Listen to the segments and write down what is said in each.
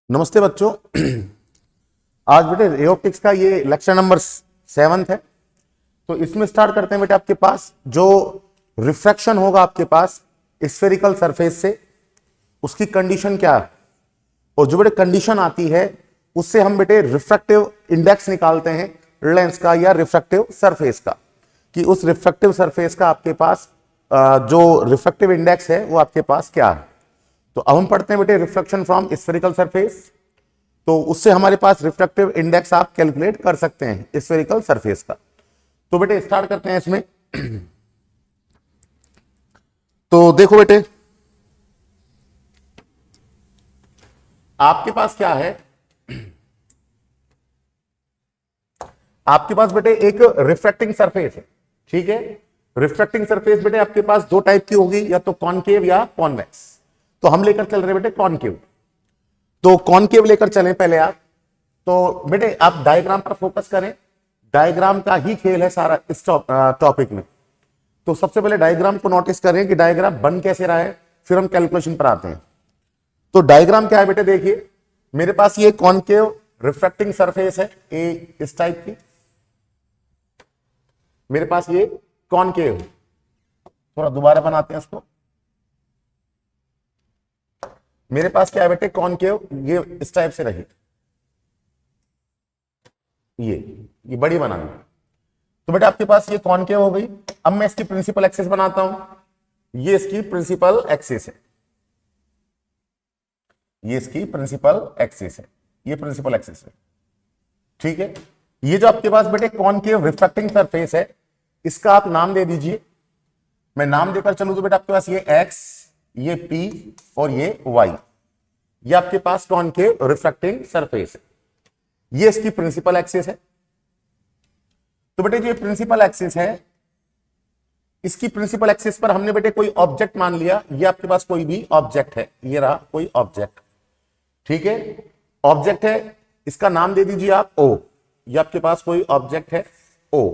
नमस्ते बच्चों। आज बेटे रे ऑप्टिक्स का ये लेक्चर नंबर 7 है। तो इसमें स्टार्ट करते हैं बेटे। आपके पास जो रिफ्रैक्शन होगा आपके पास स्फेरिकल सरफेस से, उसकी कंडीशन क्या है, और जो बेटे कंडीशन आती है उससे हम बेटे रिफ्रैक्टिव इंडेक्स निकालते हैं लेंस का या रिफ्रैक्टिव सरफेस का, कि उस रिफ्रैक्टिव सरफेस का आपके पास जो रिफ्रैक्टिव इंडेक्स है वो आपके पास क्या है। तो अब हम पढ़ते हैं बेटे रिफ्लेक्शन फ्रॉम स्फेरिकल सरफेस। तो उससे हमारे पास रिफ्रैक्टिव इंडेक्स आप कैलकुलेट कर सकते हैं स्फेरिकल सरफेस का। तो बेटे स्टार्ट करते हैं इसमें। तो देखो बेटे, आपके पास क्या है, आपके पास बेटे एक रिफ्रैक्टिंग सरफेस है। ठीक है, रिफ्रैक्टिंग सरफेस बेटे आपके पास दो टाइप की होगी, या तो कॉनकेव या कॉन्वेक्स। तो हम लेकर चल रहे बेटे कॉनकेव। तो कॉनकेव लेकर चलें पहले आप। तो बेटे आप डायग्राम पर फोकस करें, डायग्राम का ही खेल है सारा इस टॉपिक में। तो सबसे पहले डायग्राम को नोटिस करें कि डायग्राम बन कैसे रहा है, फिर हम कैलकुलेशन पर आते हैं। तो डायग्राम क्या है बेटे, देखिए मेरे पास ये कॉनकेव रिफ्रैक्टिंग सरफेस है इस टाइप की। मेरे पास ये कॉनकेव, थोड़ा दोबारा बनाते हैं इसको। मेरे पास क्या है बेटे, कॉनकेव, ये इस टाइप से रही, ये बड़ी बनानी। तो बेटा आपके पास ये कॉनकेव हो गई। अब मैं इसकी प्रिंसिपल एक्सिस बनाता हूं। ये इसकी प्रिंसिपल एक्सिस है, ये इसकी प्रिंसिपल एक्सिस है, ये प्रिंसिपल एक्सिस है। ठीक है, ये जो आपके पास बेटे कॉनकेव रिफ्रैक्टिंग सरफेस है, इसका आप नाम दे दीजिए। मैं नाम देकर चलूं तो बेटा आपके पास ये एक्स, ये पी और ये वाई, ये आपके पास कॉनकेव रिफ्रैक्टिंग सरफेस है। ये इसकी प्रिंसिपल एक्सिस है। तो बेटे जो प्रिंसिपल एक्सिस है, इसकी प्रिंसिपल एक्सिस पर हमने बेटे कोई ऑब्जेक्ट मान लिया। ये आपके पास कोई भी ऑब्जेक्ट है, ये रहा कोई ऑब्जेक्ट। ठीक है, ऑब्जेक्ट है, इसका नाम दे दीजिए आप ओ। ये आपके पास कोई ऑब्जेक्ट है ओ।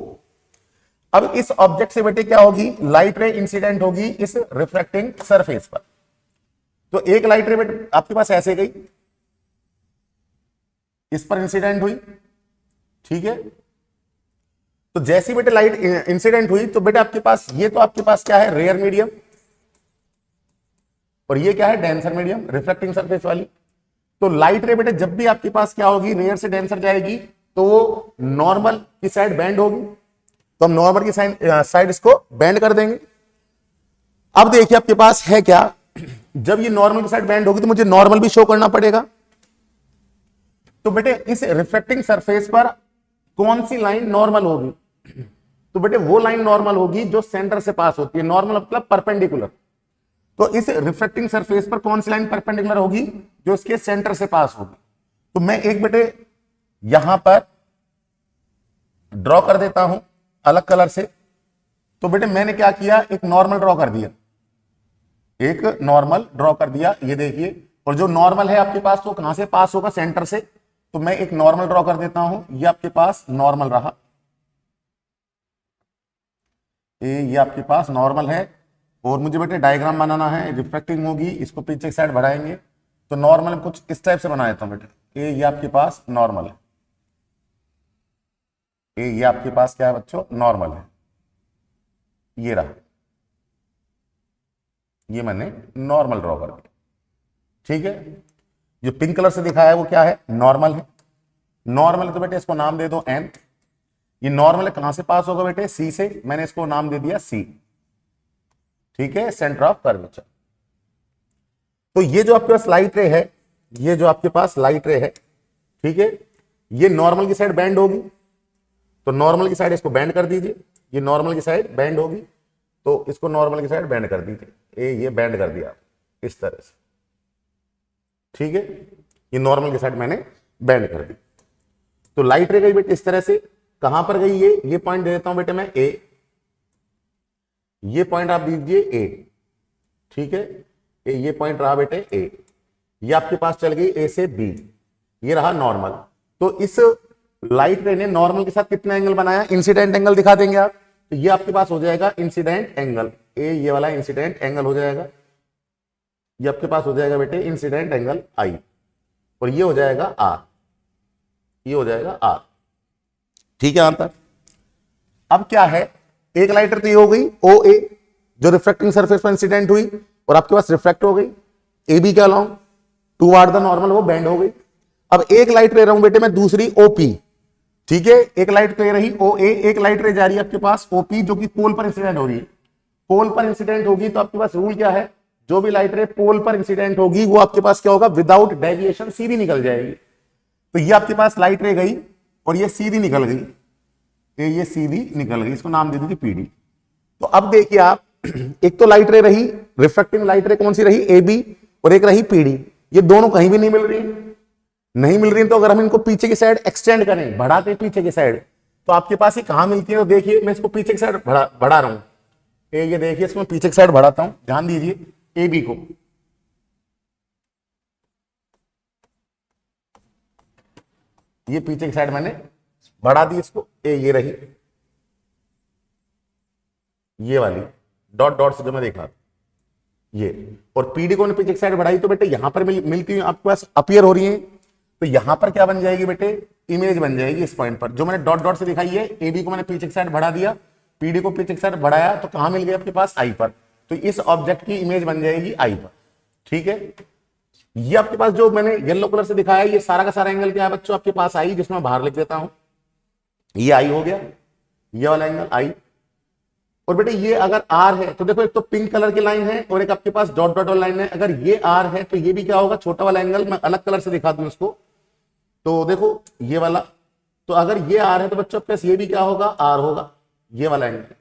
अब इस ऑब्जेक्ट से बेटे क्या होगी, लाइट रे इंसिडेंट होगी इस रिफ्रैक्टिंग सरफेस पर। तो एक लाइट रे बेटे आपके पास ऐसे गई, इस पर इंसिडेंट हुई। ठीक है, तो जैसी बेटे लाइट इंसिडेंट हुई तो बेटे आपके पास ये, तो आपके पास क्या है, रेयर मीडियम, और ये क्या है, डेंसर मीडियम, रिफ्लेक्टिंग सरफेस वाली। तो लाइट रे बेटे जब भी आपके पास क्या होगी, रेयर से डेंसर जाएगी, तो वो नॉर्मल की साइड बेंड होगी। तो हम नॉर्मल की साइड इसको बेंड कर देंगे। अब देखिए आपके पास है क्या, जब ये नॉर्मल की साइड बेंड होगी तो मुझे नॉर्मल भी शो करना पड़ेगा। तो बेटे इस रिफ्लेक्टिंग सरफेस पर कौन सी लाइन नॉर्मल होगी, तो बेटे वो लाइन नॉर्मल होगी जो सेंटर से पास होती है। नॉर्मल मतलब परपेंडिकुलर। तो इस रिफ्लेक्टिंग सरफेस पर कौन सी लाइन परपेंडिकुलर होगी, जो इसके सेंटर से पास होगी। तो मैं एक बेटे यहां पर ड्रॉ कर देता हूं अलग कलर से। तो बेटे मैंने क्या किया, एक नॉर्मल ड्रॉ कर दिया, एक नॉर्मल ड्रॉ कर दिया, ये देखिए। और जो नॉर्मल है आपके पास, तो कहां से पास होगा, सेंटर से। तो मैं एक नॉर्मल ड्रॉ कर देता हूं, ये आपके पास नॉर्मल रहा, ये आपके पास नॉर्मल है। और मुझे बेटे डायग्राम बनाना है, रिफ्लेक्टिंग होगी, इसको पीछे की साइड बढ़ाएंगे। तो नॉर्मल कुछ इस टाइप से बना देता हूं बेटे, ये आपके पास नॉर्मल है, ये आपके पास क्या है बच्चों, नॉर्मल है, ये रहा, ये मैंने नॉर्मल ड्रॉ कर दिया। ठीक है, जो पिंक कलर से दिखाया है वो क्या है, नॉर्मल है। नॉर्मल है तो बेटे इसको नाम दे दो एन। ये नॉर्मल है, कहां से पास होगा बेटे, सी से, मैंने इसको नाम दे दिया सी। ठीक है, सेंटर ऑफ कर्वेचर। तो ये जो आपके पास लाइट रे है, ये जो आपके पास लाइट रे है, ठीक है, ये नॉर्मल की साइड बेंड होगी। तो नॉर्मल की साइड इसको बेंड कर दीजिए, ये नॉर्मल की साइड बेंड होगी, तो इसको नॉर्मल की साइड बेंड कर दीजिए, ये बेंड कर दिया इस तरह से। ठीक है, ये नॉर्मल की साइड मैंने बेंड कर दी। तो लाइट रे गई बेटे इस तरह से, कहां पर गई, ये पॉइंट दे देता हूं बेटे मैं ए, ये पॉइंट आप दीजिए ए। ठीक है, ये पॉइंट रहा बेटे ए, ये आपके पास चल गई ए से बी, ये रहा नॉर्मल। तो इस लाइट रे ने नॉर्मल के साथ कितना एंगल बनाया, इंसिडेंट एंगल दिखा देंगे आप। तो ये आपके पास हो जाएगा इंसिडेंट एंगल, ये वाला इंसिडेंट एंगल हो जाएगा, ये आपके पास हो जाएगा बेटे इंसिडेंट एंगल आई। और ये हो जाएगा आर, ये हो जाएगा आर। ठीक है आंसर। अब क्या है, एक लाइट रे तो ये हो गई ओ ए जो रिफ्रैक्टिंग सरफेस पर इंसिडेंट हुई और आपके पास रिफ्रैक्ट हो गई, ए बी के अलोंग टूवर्ड द नॉर्मल वो बेंड हो गई। अब एक लाइट ले रहा हूं बेटे मैं दूसरी ओपी, ठीक है, एक लाइट ले रही ओ ए, एक लाइट रे जा रही है आपके पास ओपी जो कि पोल पर इंसिडेंट हो रही है। पोल पर इंसिडेंट होगी तो आपके पास रूल क्या है, जो भी लाइट रे पोल पर इंसिडेंट होगी वो आपके पास क्या होगा, विदाउट डेविएशन सीधी निकल जाएगी। तो ये आपके पास लाइट रे गई और ये सीधी निकल गई, ये सीधी निकल गई, इसको नाम दे दीजिए पीडी। तो अब देखिए आप, एक तो लाइट रे रही रिफ्रैक्टिंग लाइट रे कौन सी रही, ए बी, और एक रही पीडी, ये दोनों कहीं भी नहीं मिल रही, नहीं मिल रही। तो अगर हम इनको पीछे की साइड एक्सटेंड करें, बढ़ाते पीछे की साइड, तो आपके पास ये कहां मिलती है। तो देखिए मैं इसको पीछे की साइड बढ़ा रहा हूं, ये देखिए इसको मैं पीछे की साइड बढ़ाता हूं, ध्यान दीजिए ए बी को, ये पीछे की साइड मैंने बढ़ा दी इसको, ये रही ये वाली डॉट डॉट से जो मैं देख रहा था ये, और पीडी को पीछे की साइड बढ़ाई तो बेटे यहां पर मिलती हुई आपके पास अपीयर हो रही है। तो यहां पर क्या बन जाएगी बेटे, इमेज बन जाएगी इस पॉइंट पर जो मैंने डॉट डॉट से दिखाई है। एबी को मैंने पीछे की साइड बढ़ा दिया, पीडी को पीछे की साइड बढ़ाया, तो कहां मिल गई आपके पास, आई पर। तो इस ऑब्जेक्ट की इमेज बन जाएगी आई पर। ठीक है, ये आपके पास जो मैंने येलो कलर से दिखाया ये सारा का सारा एंगल क्या है बच्चों आपके पास, आई, जिसमें बाहर लिख देता हूं, ये आई हो गया, ये वाला एंगल आई। और बेटे ये अगर आर है तो देखो एक तो पिंक कलर की लाइन है और एक आपके पास डॉट डॉट वाली लाइन है, अगर ये आर है तो ये भी क्या होगा, छोटा वाला एंगल, मैं अलग कलर से दिखा दूं इसको, तो देखो ये वाला, तो अगर ये आर है तो बच्चों आपके पास ये भी क्या होगा, आर होगा, ये वाला एंगल।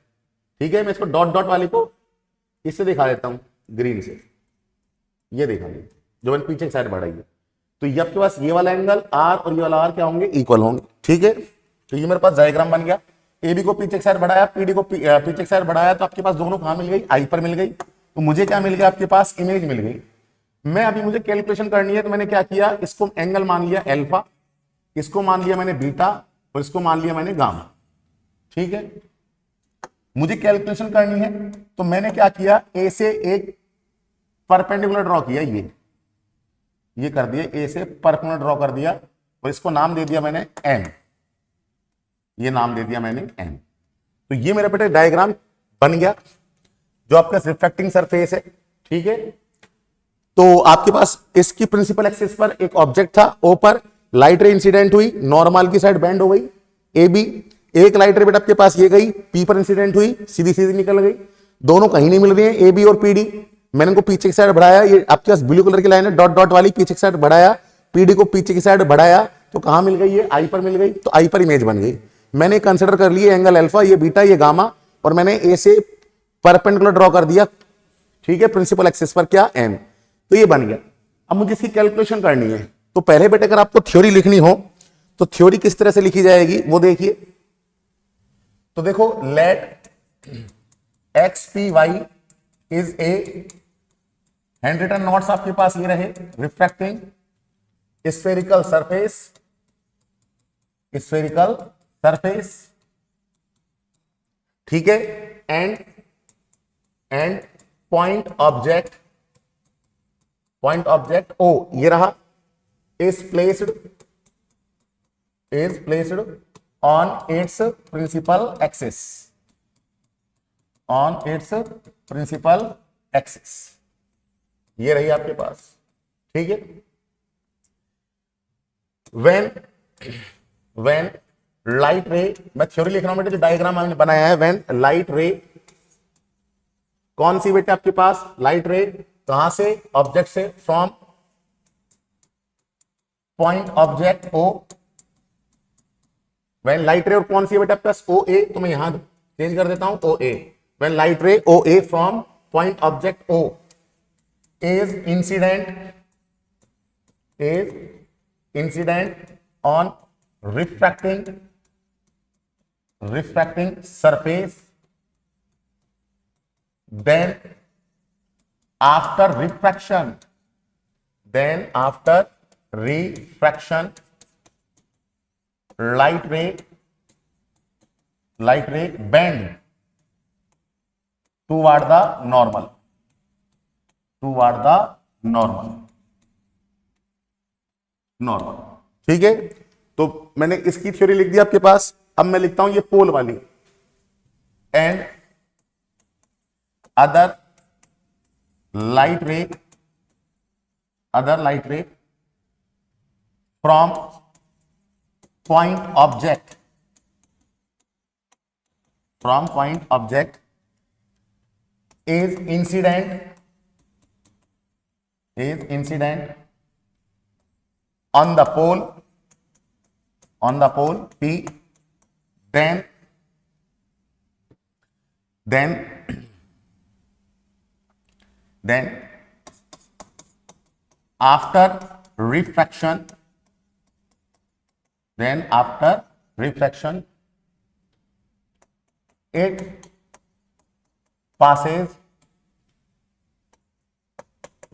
ठीक है, मैं इसको डॉट डॉट वाली को इससे दिखा देता हूं ग्रीन से, ये देखा जो मैंने पीछे की साइड बढ़ाई है। तो ये आपके पास ये वाला एंगल आर और ये वाला आर क्या होंगे, इक्वल होंगे। ठीक है, तो ये मेरे पास डायग्राम बन गया। ए बी को पीछे की साइड बढ़ाया, पीडी को पीछे की साइड बढ़ाया, तो आपके पास दोनों कहां मिल गई, आई पर मिल गई। तो मुझे क्या मिल गया, आपके पास इमेज मिल गई। मैं अभी मुझे कैलकुलेशन करनी है, तो मैंने क्या किया, इसको एंगल मान लिया अल्फा, इसको मान लिया मैंने बीटा और इसको मान लिया मैंने गामा। ठीक है, मुझे कैलकुलेशन करनी है तो मैंने क्या किया, ए से एक परपेंडिकुलर ड्रॉ किया, ये कर दिया, ए से परपेंडिकुलर ड्रॉ कर दिया और इसको नाम दे दिया मैंने एम, ये नाम दे दिया मैंने एम। तो ये मेरा बेटे डायग्राम बन गया जो आपका रिफ्रैक्टिंग सरफेस है। ठीक है, तो आपके पास इसकी प्रिंसिपल एक्सिस पर एक ऑब्जेक्ट था, ओ पर लाइट रे इंसिडेंट हुई, नॉर्मल की साइड बेंड हो गई, ए बी, एक लाइट रे बेटा आपके पास ये गई, पी पर इंसिडेंट हुई, सीधी सीधी निकल गई, दोनों कहीं नहीं मिल रही है ए बी और पीडी। मैंने इनको पीछे की साइड बढ़ाया, ये आपके पास ब्लू कलर की लाइन है डॉट डॉट वाली, पीछे की साइड बढ़ाया, पीडी को पीछे की साइड बढ़ाया, तो कहां मिल गई, ये आई पर मिल गई, तो आई पर इमेज बन गई। मैंने कंसिडर कर लिए एंगल अल्फा, ये बीटा, ये गामा, और मैंने ए से परपेंडिकुलर ड्रॉ कर दिया। ठीक है, प्रिंसिपल एक्सिस पर क्या, एम, तो ये बन गया। अब मुझे इसकी कैलकुलेशन करनी है, तो पहले बेटे अगर आपको थ्योरी लिखनी हो तो थ्योरी किस तरह से लिखी जाएगी वो देखिए। तो देखो, let X P Y is A, hand written notes आपके पास ये रहे, refracting spherical surface, spherical surface. ठीक है, एंड पॉइंट ऑब्जेक्ट ओ, ये रहा, is placed on its principal axis, ये रही आपके पास। ठीक है, when लाइट रे, मैं थ्योरी लिख रहा हूं बेटे, जो डायग्राम हमने बनाया है, when लाइट रे, कौन सी बेटे आपके पास लाइट रे, कहां से, ऑब्जेक्ट से, from point object O, when light ray, और कौन सी है बेटा प्लस ओ ए, तो मैं यहां चेंज कर देता हूं ओ ए, when light ray O A from point object O is incident on refracting surface, then after refraction light ray bend toward the normal, normal. ठीक है, तो मैंने इसकी थ्योरी लिख दी आपके पास। अब मैं लिखता हूं ये पोल वाली, एंड अदर लाइट रे from point object is incident on the pole P, then after refraction it passes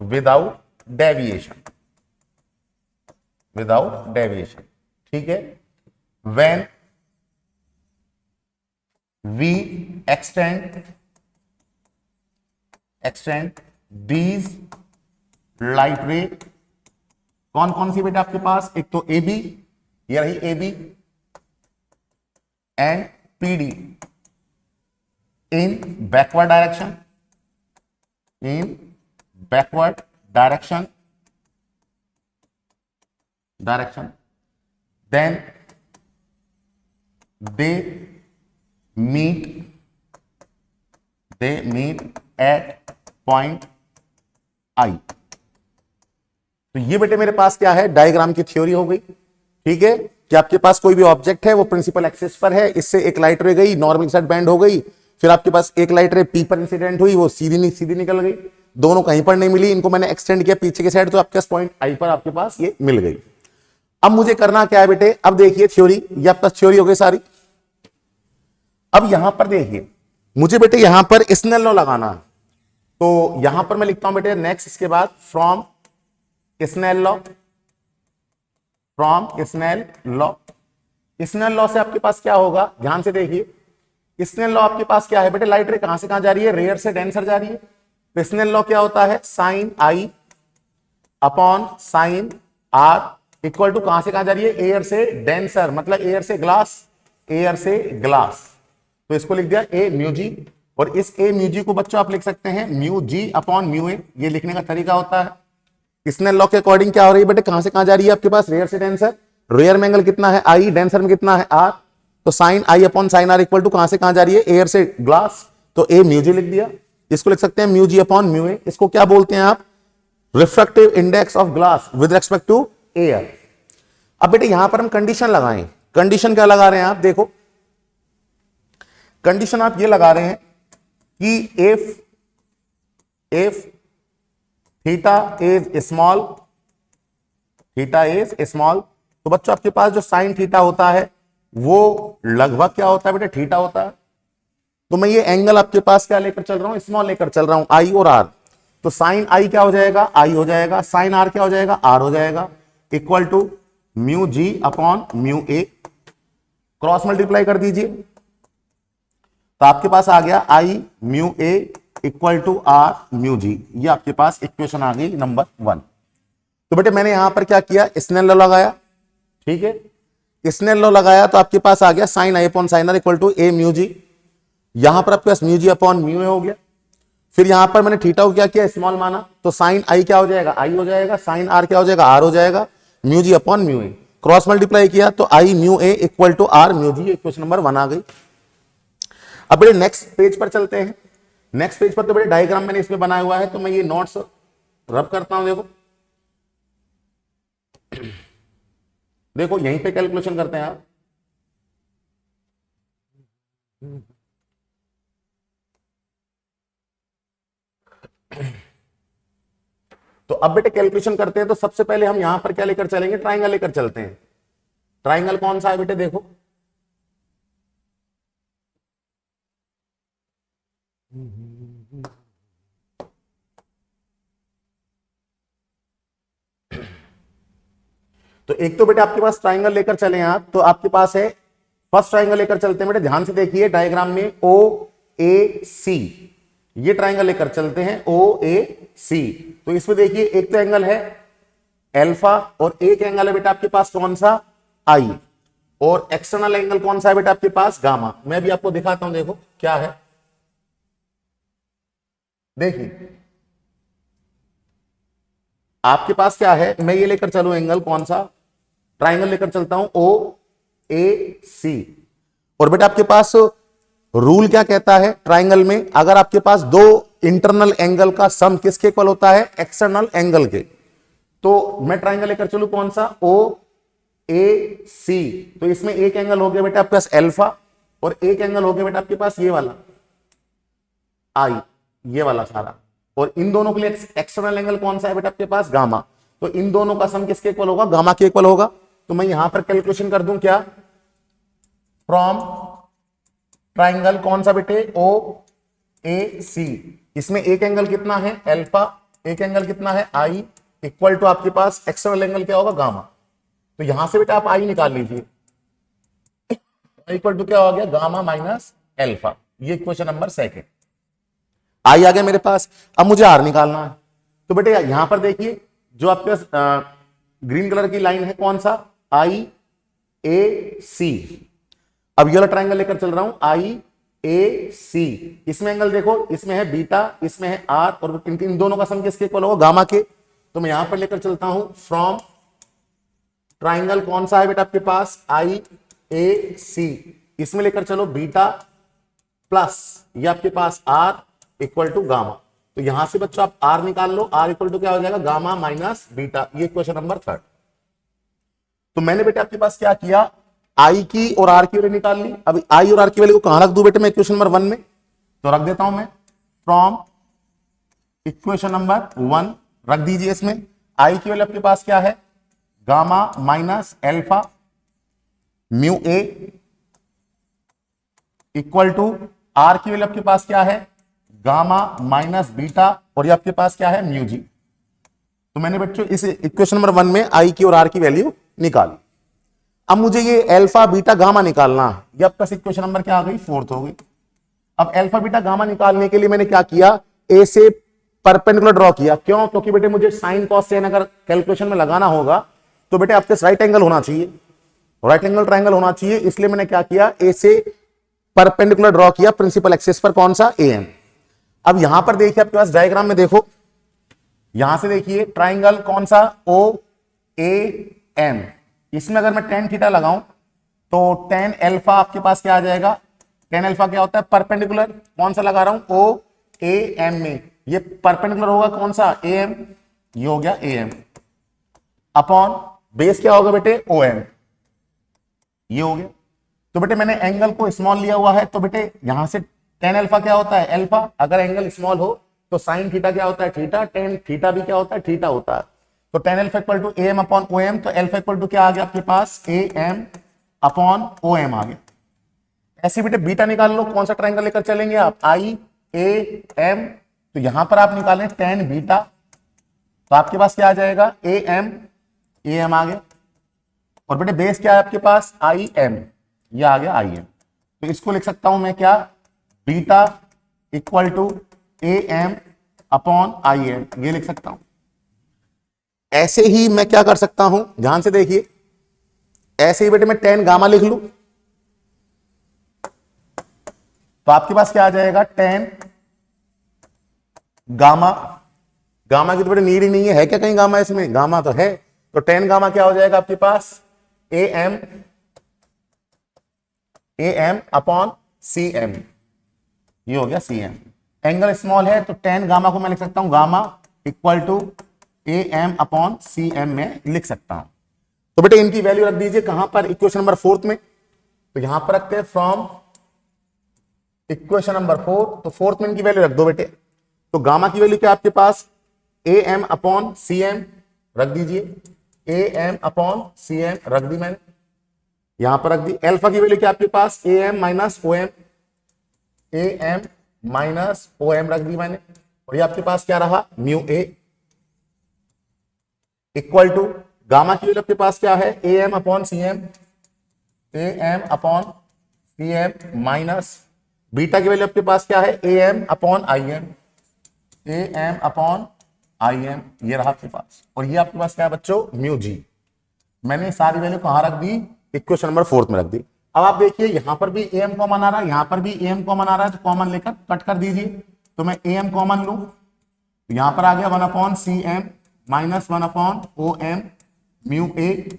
without deviation। ठीक है, when we extend these light ray, कौन कौन सी बेटा आपके पास, एक तो AB, ये रही AB, and PD in backward direction, then they meet at point I। तो ये बेटे मेरे पास क्या है, डायग्राम की थ्योरी हो गई। ठीक है, कि आपके पास कोई भी ऑब्जेक्ट है, वो प्रिंसिपल एक्सिस पर है, इससे एक लाइट रे गई, नॉर्मल साइड बैंड हो गई, फिर आपके पास एक लाइट रे पी पर इंसिडेंट हुई, वो सीधी निकल गई, दोनों कहीं पर नहीं मिली, इनको मैंने एक्सटेंड किया पीछे के साइड, तो आपके पास पॉइंट आई पर आपके पास ये मिल गई। अब मुझे करना क्या है बेटे, अब देखिए थ्योरी, ये आपका थ्योरी हो गई सारी। अब यहां पर देखिए, मुझे बेटे यहां पर स्नेल लॉ लगाना है, तो यहां पर मैं लिखता हूं बेटे नेक्स्ट, इसके बाद फ्रॉम स्नेल लॉ से आपके पास क्या होगा, ध्यान से देखिए। स्नेल लॉ आपके पास क्या है बेटे, लाइट रे कहां से कहां जा रही है, रेयर से डेंसर जा रही है। तो स्नेल लॉ क्या होता है, sine I upon sine R equal to कहां से कहां जा रही है, एयर से डेंसर, मतलब एयर से ग्लास। तो इसको लिख दिया ए म्यू जी, और इस ए म्यू जी को बच्चों आप लिख सकते हैं म्यू जी अपॉन म्यू ए, ये लिखने का तरीका होता है। स्नेल लॉ के अकॉर्डिंग क्या हो रही है बेटे, कहां से कहां जा रही है आपके पास, रेयर से डेंसर, रेयर में एंगल कितना है आई, डेंसर में कितना है आर, तो sine I upon sine R equal to कहां से कहां जा रही है, एयर से ग्लास, तो ए म्यू जी लिख दिया। इसको लिख सकते हैं mu G upon mu A, इसको क्या बोलते हैं आप, refractive index of glass with respect to air. अब बेटे यहां पर हम कंडीशन लगाएं, कंडीशन क्या लगा रहे हैं आप, देखो कंडीशन आप ये लगा रहे हैं कि इफ थीटा इज स्मॉल, तो बच्चों आपके पास जो साइन थीटा होता है वो लगभग क्या होता है बेटे, थीटा होता है। तो मैं ये एंगल आपके पास क्या लेकर चल रहा हूं, स्मॉल लेकर चल रहा हूं, आई और आर। तो साइन आई क्या हो जाएगा, आई हो जाएगा, साइन आर क्या हो जाएगा, आर हो जाएगा, equal to mu G upon mu A, cross multiply कर दीजिए, तो आपके पास आ गया I mu A equal to R mu G. ये आपके पास इक्वेशन आ गई नंबर 1। तो बेटे मैंने यहां पर क्या किया, स्नेल लॉ लगाया। ठीक है, स्नेल लॉ लगाया तो आपके पास आ गया sine I upon sine R equal to A mu G, यहां पर आपके पास mu G upon mu A हो गया। फिर यहां पर मैंने थीटा को क्या किया, स्मॉल माना, तो साइन आई क्या हो जाएगा, आई हो जाएगा, साइन आर क्या हो जाएगा, आर हो जाएगा, mu G upon mu A, cross multiply किया तो I mu A equal to R mu G, equation number 1 आ गई। अब बेटे नेक्स्ट पेज पर चलते हैं। नेक्स्ट पेज पर तो बेटे डायग्राम मैंने इसमें बनाया हुआ है, तो मैं ये नोट्स रब करता हूं, देखो यहीं पे कैलकुलेशन करते हैं आप। तो अब बेटे कैलकुलेशन करते हैं, तो सबसे पहले हम यहां पर क्या लेकर चलेंगे, ट्राइंगल लेकर चलते हैं। ट्राइंगल कौन सा है बेटे, देखो तो एक तो बेटे आपके पास ट्राइंगल लेकर चले आप, तो आपके पास है फर्स्ट ट्राइंगल लेकर चलते हैं बेटे, ध्यान से देखिए डायग्राम में ओ ए सी, ये ट्राइंगल लेकर चलते हैं ओ ए सी। तो इसमें देखिए एक तो एंगल है अल्फा, और एक एंगल है बेटा आपके पास कौन सा, आई, और एक्सटर्नल एंगल कौन सा है बेटा आपके पास, गामा। मैं भी आपको दिखाता हूं, देखो क्या है। देखिए आपके पास क्या है, मैं ये लेकर चलूं एंगल कौन सा, ट्राइंगल लेकर चलता हूं ओ ए सी, और बेटा आपके पास रूल क्या कहता है ट्राइंगल में, अगर आपके पास दो इंटरनल एंगल का सम किसके इक्वल होता है, एक्सटर्नल एंगल के। तो मैं ट्राइंगल लेकर चलूं कौन सा, ओ ए सी, तो इसमें एक एंगल हो गया बेटा आपके पास अल्फा, और एक एंगल हो गया बेटा आपके पास ये वाला आई, ये वाला सारा, और इन दोनों के लिए एक्सटर्नल एंगल कौन सा है बेटा आपके पास, गामा। तो इन दोनों का सम किसके इक्वल होगा, गामा के इक्वल होगा। तो मैं यहां पर कैलकुलेशन कर दूं क्या, फ्रॉम ट्राइंगल कौन सा बेटे, ओ ए सी, इसमें एक एंगल कितना है अल्फा, एक एंगल कितना है आई, इक्वल टू आपके पास एक्सटर्नल एंगल क्या होगा, गामा। तो यहां से बेटा आप आई निकाल लीजिए, इक्वल टू क्या हो गया, गामा माइनस अल्फा। ये क्वेश्चन नंबर सेकंड, आई आ गया मेरे पास। अब मुझे आर निकालना है, तो बेटे यहां पर देखिए जो आपके पास ग्रीन कलर की लाइन है कौन सा, आई ए सी। अब ये वाला ट्राइंगल लेकर चल रहा हूं आई ए सी, इसमें एंगल देखो, इसमें है बीटा, इसमें है आर, और इन दोनों का सम किसके इक्वल होगा, गामा के। तो मैं यहां पर लेकर चलता हूं फ्रॉम ट्राइंगल कौन सा है बेटा आपके पास, आई ए सी, इसमें लेकर चलो बीटा प्लस ये आपके पास आर इक्वल टू गामा। तो यहां से बच्चों आप आर निकाल लो, आर इक्वल टू क्या हो जाएगा, गामा माइनस बीटा। ये क्वेश्चन नंबर थर्ड। तो मैंने बेटे आपके पास क्या किया, आई की और आर की वैल्यू निकाल ली। अब आई और आर की वैल्यू को कहां रख दूं बेटे मैं, इक्वेशन नंबर 1 में, तो रख देता हूं मैं फ्रॉम इक्वेशन नंबर 1, रख दीजिए। इसमें आई की वैल्यू आपके पास क्या है, gamma minus alpha mu A, equal to R की वैल्यू आपके पास क्या है, गामा माइनस बीटा, और ये आपके पास क्या है, म्यू जी। तो मैंने बच्चों इस इक्वेशन नंबर 1 में आई की और आर की वैल्यू निकाली। अब मुझे ये अल्फा बीटा गामा निकालना है, ये आपका इक्वेशन नंबर क्या आ गई, 4th हो गई। अब अल्फा बीटा गामा निकालने के लिए मैंने क्या किया, ए से परपेंडिकुलर ड्रॉ किया। क्यों, क्योंकि बेटे मुझे साइन कॉस सेन अगर कैलकुलेशन में लगाना होगा तो बेटे आपके राइट एंगल होना चाहिए, राइट एंगल ट्राइंगल होना चाहिए। इसलिए मैंने क्या किया, ए से परपेंडिकुलर ड्रॉ किया प्रिंसिपल एक्सिस पर, कौन सा, ए एम। अब यहां पर देखिए आपके पास डायग्राम में देखो, यहां से देखिए ट्राइंगल कौन सा, ओ ए एम, इसमें अगर मैं टेन थीटा लगाऊं तो टेन अल्फा आपके पास क्या आ जाएगा, टेन अल्फा क्या होता है, परपेंडिकुलर कौन सा लगा रहा हूं, ओ ए एम में, ये परपेंडिकुलर होगा कौन सा, ए एम, ये हो गया ए एम, अपॉन बेस क्या होगा बेटे, ओ एम, ये हो गया। तो बेटे मैंने एंगल को स्मॉल लिया हुआ है, तो बेटे यहां से टेन अल्फा क्या होता है, अल्फा, अगर एंगल स्मॉल हो तो साइन थीटा क्या होता है, थीटा, टेन थीटा भी क्या होता है, थीटा होता है। तो tan alpha equal to A M upon O M, तो अल्फा इक्वल टू क्या आ गया आपके पास, A M upon O M आ गया। ऐसे बेटे बीटा निकाल लो, कौन सा ट्राइंगल लेकर चलेंगे आप, आई ए एम, तो यहां पर आप निकालें टेन बीटा, तो आपके पास क्या आ जाएगा, ए एम आ गया, और बेटे बेस क्या है आपके पास, आई एम, ये आ गया आई एम। तो इसको लिख सकता हूं मैं क्या, beta equal to A M upon I M, ये लिख सकता हूं। ऐसे ही मैं क्या कर सकता हूं, ध्यान से देखिए, ऐसे ही बेटे मैं टेन गामा लिख लूं, तो आपके पास क्या आ जाएगा, टेन गामा, गामा की तो बेटे नीड ही नहीं है क्या कहीं गामा, इसमें गामा तो है, तो टेन गामा क्या हो जाएगा आपके पास, A M upon C M, ये हो गया सी एम। एंगल स्मॉल है तो टेन गामा को मैं लिख सकता हूं, gamma equal to A M upon C M में लिख सकता हूं। तो बेटे इनकी वैल्यू रख दीजिए कहां पर, इक्वेशन नंबर 4 में, तो यहां पर रखते हैं फ्रॉम इक्वेशन नंबर 4, तो 4th में इनकी वैल्यू रख दो बेटे। तो गामा की वैल्यू क्या आपके पास, A M upon C M रख दीजिए, A M upon C M रख दी मैंने, यहां पर रख दी। अल्फा की वैल्यू क्या आपके पास, A M minus O M, A M minus O M रख दी मैंने, और ये आपके पास क्या रहा, mu A, equal to gamma की वैल्यू आपके पास क्या है, A M upon C M, A M upon C M minus beta की वैल्यू आपके पास क्या है, A M upon I M, A M upon I M, ये रहा आपके पास, और ये आपके पास क्या है बच्चों, म्यू जी। मैंने सारी वैल्यू कहां रख दी, इक्वेशन नंबर 4 में रख दी। अब आप देखिए यहां पर भी एम कॉमन आ रहा है, यहां पर भी एम कॉमन आ रहा है, तो कॉमन लेकर कट कर दीजिए। तो मैं एम कॉमन लूं, तो यहां पर आ गया 1/cm minus 1/om mu A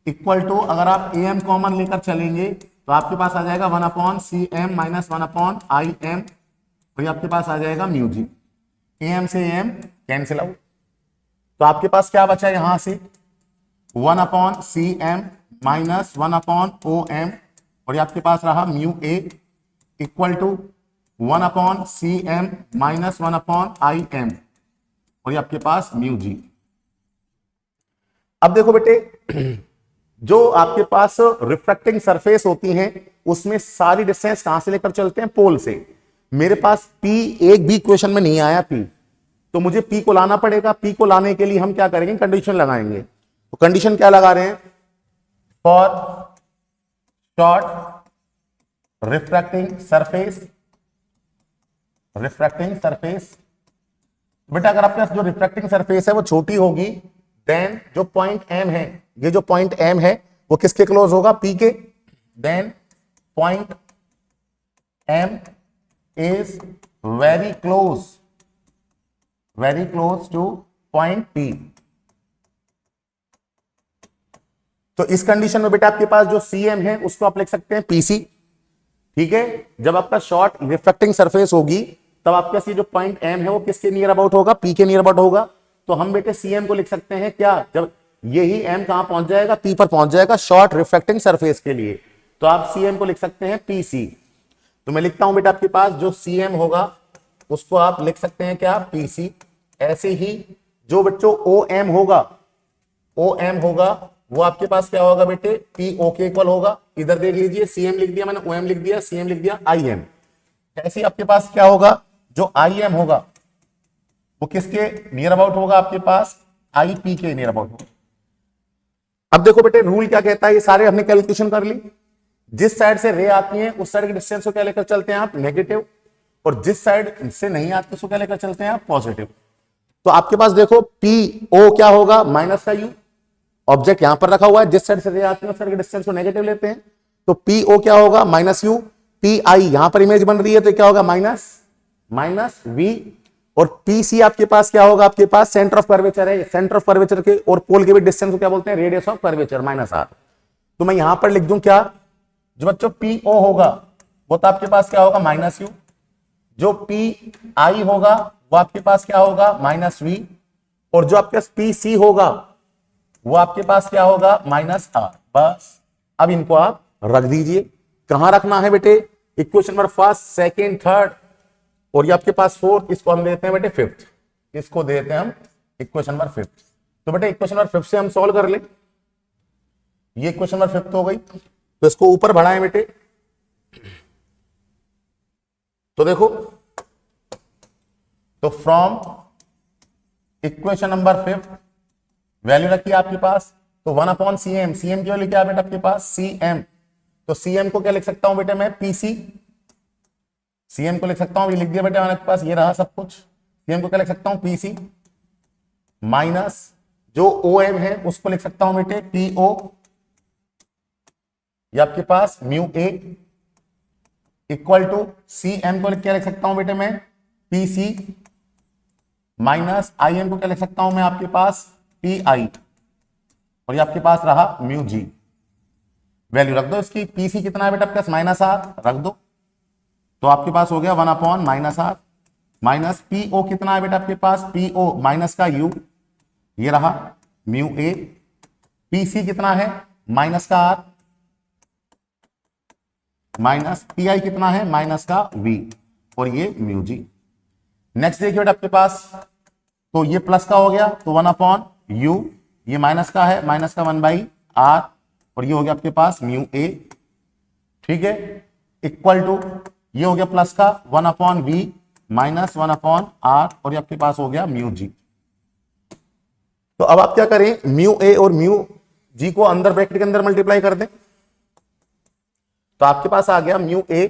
equal to, अगर आप एम कॉमन लेकर चलेंगे तो आपके पास आ जाएगा 1/cm माइनस 1/im, और ये आपके पास आ जाएगा म्यू जी। एम से एम कैंसिल आउट, तो आपके पास क्या बचा यहां से 1/cm माइनस 1/om, और ये आपके पास रहा mu A equal to 1/cm minus 1/im, और ये आपके पास म्यू जी। अब देखो बेटे, जो आपके पास रिफ्रैक्टिंग सरफेस होती हैं उसमें सारी डिस्टेंस कहां से लेकर चलते हैं, पोल से। मेरे पास P एक भी इक्वेशन में नहीं आया P, तो मुझे P को लाना पड़ेगा। P को लाने के लिए हम क्या करेंगे, कंडीशन लगाएंगे। तो कंडीशन क्या लगा रहे हैं, फॉर शॉर्ट रिफ्रैक्टिंग सरफेस। बेटा अगर आपके पास जो रिफ्रैक्टिंग सरफेस है वो छोटी होगी, देन जो पॉइंट M है, ये जो पॉइंट M है वो किसके क्लोज होगा, P के। Then point M is very close to point P। तो इस कंडीशन में बेटा आपके पास जो CM है उसको आप लिख सकते हैं PC, ठीक है। जब आपका शॉर्ट रिफ्रैक्टिंग सरफेस होगी तब आपके पास ये जो पॉइंट M है वो किसके नियर अबाउट होगा, P के नियर अबाउट होगा। तो हम बेटे CM को लिख सकते हैं क्या, जब यही M कहां पहुंच जाएगा, P पर पहुंच जाएगा शॉर्ट रिफ्रैक्टिंग सरफेस के लिए, तो आप CM को लिख सकते हैं PC। तो मैं लिखता हूं बेटा आपके पास जो CM होगा उसको आप लिख सकते हैं क्या, PC। ऐसे ही जो बच्चों OM होगा वो आपके पास क्या होगा बेटे, PO के इक्वल होगा। इधर देख लीजिए CM लिख दिया मैंने, OM लिख दिया, CM लिख दिया, IM। ऐसे ही आपके पास क्या होगा, जो IM होगा वो किसके नियर अबाउट होगा, आपके पास IP के नियर अबाउट होगा। अब देखो बेटे रूल क्या कहता है, ये सारे हमने कैलकुलेशन कर ली। जिस साइड से रे आती है उस साइड की डिस्टेंस को क्या लेकर चलते हैं आप, नेगेटिव, और जिस साइड से नहीं आती उसको क्या लेकर चलते हैं आप, पॉजिटिव। तो आपके पास देखो PO क्या होगा, माइनस का U, ऑब्जेक्ट यहां पर रखा हुआ है, जिस साइड से रे आती है उस साइड की डिस्टेंस को नेगेटिव लेते हैं, तो PO क्या होगा, माइनस U। PI यहां पर इमेज बन रही है तो क्या होगा, माइनस V। और PC आपके पास क्या होगा, आपके पास सेंटर ऑफ कर्वेचर है, सेंटर ऑफ कर्वेचर के और पोल के बीच डिस्टेंस को क्या बोलते हैं, रेडियस ऑफ कर्वेचर -r। तो मैं यहां पर लिख दूं क्या, जो बच्चों PO होगा वो तो आपके पास क्या होगा, -u। जो PI होगा वो आपके पास क्या होगा, -v। और जो आपके पास PC होगा वो आपके पास क्या होगा, -r। बस अब इनको आप रख दीजिए। कहां रखना है बेटे, equation number first, second, third, और ये आपके पास फोर्थ, इसको हम देते हैं बेटे फिफ्थ, इसको देते हैं हम इक्वेशन नंबर फिफ्थ। तो बेटे इक्वेशन नंबर फिफ्थ से हम सॉल्व कर ले, ये इक्वेशन नंबर फिफ्थ हो गई, तो इसको ऊपर बढ़ाएं बेटे। तो देखो, तो from equation number fifth value रखी है आपके पास, तो 1/cm, CM की वैल्यू क्या है बेटा आपके पास, CM। तो CM को क्या लिख सकता हूं बेटे मैं, PC। CM को लिख सकता हूं, ये लिख दिया बेटा मैंने आपके पास, ये रहा सब कुछ। CM को क्या लिख सकता हूं, PC, माइनस जो OM है उसको लिख सकता हूं बेटे PO, ये आपके पास mu A equal to CM को क्या लिख सकता हूं बेटे मैं, PC, माइनस IM को क्या लिख सकता हूं मैं आपके पास PI, और ये आपके पास रहा म्यू G। वैल्यू रख दो इसकी, PC कितना है बेटा आपके पास, -r रख दो, तो आपके पास हो गया 1/-r, माइनस PO कितना है बेटा आपके पास, PO माइनस का U, ये रहा म्यू A। PC कितना है, -r, माइनस PI कितना है, -v, और ये म्यू G। नेक्स्ट देखिए बेटा आपके पास, तो ये प्लस का हो गया तो 1/u, ये माइनस का है, माइनस का 1/r, और ये हो गया आपके पास म्यू A, ठीक है, इक्वल टू ये हो गया प्लस का 1/v माइनस 1/r, और ये आपके पास हो गया म्यू G। तो अब आप क्या करें, म्यू A और म्यू G को अंदर ब्रैकेट के अंदर मल्टीप्लाई कर दें, तो आपके पास आ गया mu A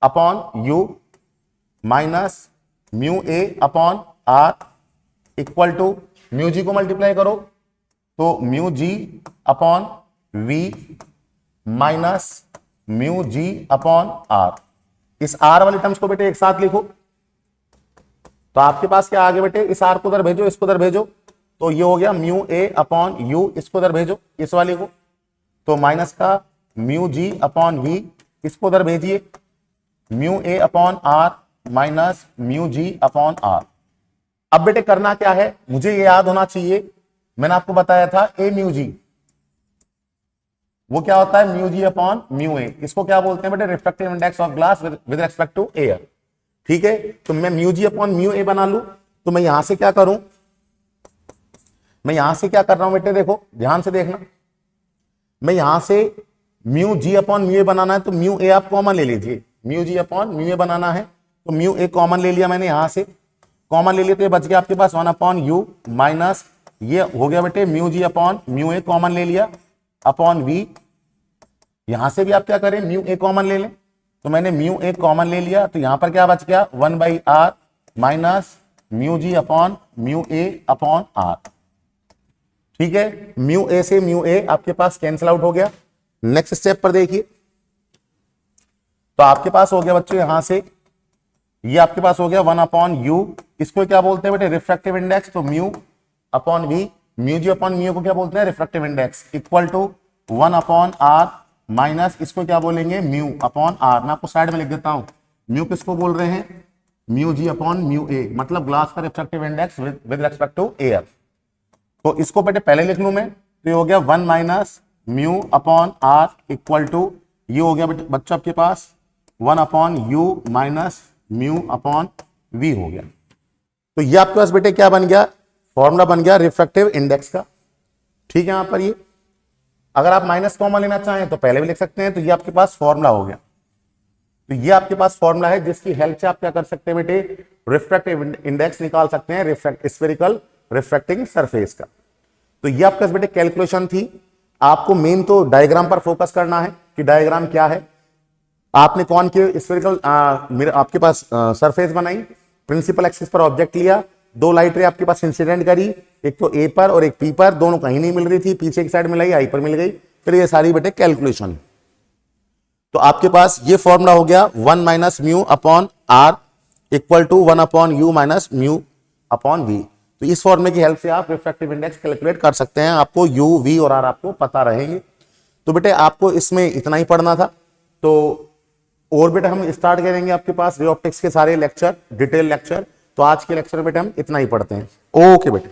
upon U minus mu A upon R equal to mu G को मल्टीप्लाई करो तो mu G upon V minus mu G upon R. इस आर वाले टर्म्स को बेटे एक साथ लिखो तो आपके पास क्या आगे बेटे, इस आर को उधर भेजो, इसको उधर भेजो, तो ये हो गया म्यू ए अपॉन यू, इसको उधर भेजो इस वाले को, तो माइनस का म्यू जी अपॉन वी, इसको उधर भेजिए, mu A upon R minus mu G upon R. अब बेटे करना क्या है, मुझे ये याद होना चाहिए, मैंने आपको बताया था ए म्यू जी वो क्या होता है, mu G upon mu A, इसको क्या बोलते हैं बेटे, refractive index of glass with respect to air. ठीक है, तो मैं mu G upon mu A बना लू तो मैं यहां से क्या करूं, मैं यहां से क्या कर रहा हूं बेटे, देखो ध्यान से देखना, मैं यहां से म्यू जी अपॉन म्यू ए बनाना है तो म्यू ए आप कॉमन ले लीजिए, म्यू जी अपॉन म्यू ए बनाना है तो म्यू ए कॉमन ले लिया मैंने, यहां से कॉमन ले लिया तो ये बच गया आपके पास 1 अपॉन यू माइनस ये हो गया बेटे म्यू जी अपॉन म्यू ए कॉमन ले लिया अपॉन वी। यहां से भी आप क्या करें, म्यू ए कॉमन ले लें, तो मैंने म्यू ए कॉमन ले लिया तो यहां पर क्या बच गया 1/r minus mu G upon mu A upon R. ठीक है, म्यू ए से म्यू ए आपके पास कैंसिल आउट हो गया। नेक्स्ट स्टेप पर देखिए, तो आपके पास हो गया बच्चों यहां से ये आपके पास हो गया 1 अपॉन यू, इसको क्या बोलते हैं बेटे, रिफ्रैक्टिव इंडेक्स, तो mu upon V, mu G upon mu को क्या बोलते हैं, refractive index, equal to 1 upon R minus इसको क्या बोलेंगे, म्यू अपॉन आर। मैं आपको साइड में लिख देता हूं, म्यू किसको बोल रहे हैं, mu G upon mu A, मतलब ग्लास का refractive index with respect to air. तो इसको बेटे पहले लिख लू मैं, तो ये हो गया 1 minus mu upon R equal to ये हो गया बेटे बच्चों आपके पास 1 upon U minus mu upon V हो गया। तो ये आपके पास बेटे क्या बन गया, फॉर्मूला बन गया रिफ्रैक्टिव इंडेक्स का। ठीक है, यहां पर ये अगर आप माइनस कॉमन लेना चाहें तो पहले भी लिख सकते हैं, तो ये आपके पास फॉर्मूला हो गया। तो ये आपके पास फॉर्मूला है जिसकी हेल्प से आप क्या कर सकते हैं बेटे, रिफ्रैक्टिव इंडेक्स निकाल सकते हैं स्फेरिकल रिफ्रैक्टिंग सरफेस का। तो ये आपके पास बेटे कैलकुलेशन थी। आपको मेन तो डायग्राम पर फोकस करना है कि डायग्राम क्या है। आपने कौन के स्फेरिकल आपके पास सरफेस बनाई, प्रिंसिपल एक्सिस पर ऑब्जेक्ट लिया, 2 लाइट रे आपके पास इंसिडेंट करी, एक तो ए पर और एक पी पर, दोनों कहीं नहीं मिल रही थी, पीछे की साइड मिलाई, आई पर मिल गई, फिर ये सारी बेटे कैलकुलेशन। तो आपके पास ये फॉर्मूला हो गया 1 minus mu upon R equal to 1 upon U minus mu upon V. तो इस फॉर्मूले की हेल्प से आप रिफ्रैक्टिव इंडेक्स कैलकुलेट कर सकते हैं, आपको यू वी और आर आपको पता रहेंगे। तो बेटे आपको इसमें इतना ही पढ़ना था। तो और बेटा हम स्टार्ट करेंगे आपके पास रे ऑप्टिक्स के सारे लेक्चर, डिटेल लेक्चर। तो आज के लेक्चर में बेटा हम इतना ही पढ़ते हैं। ओके बेटे।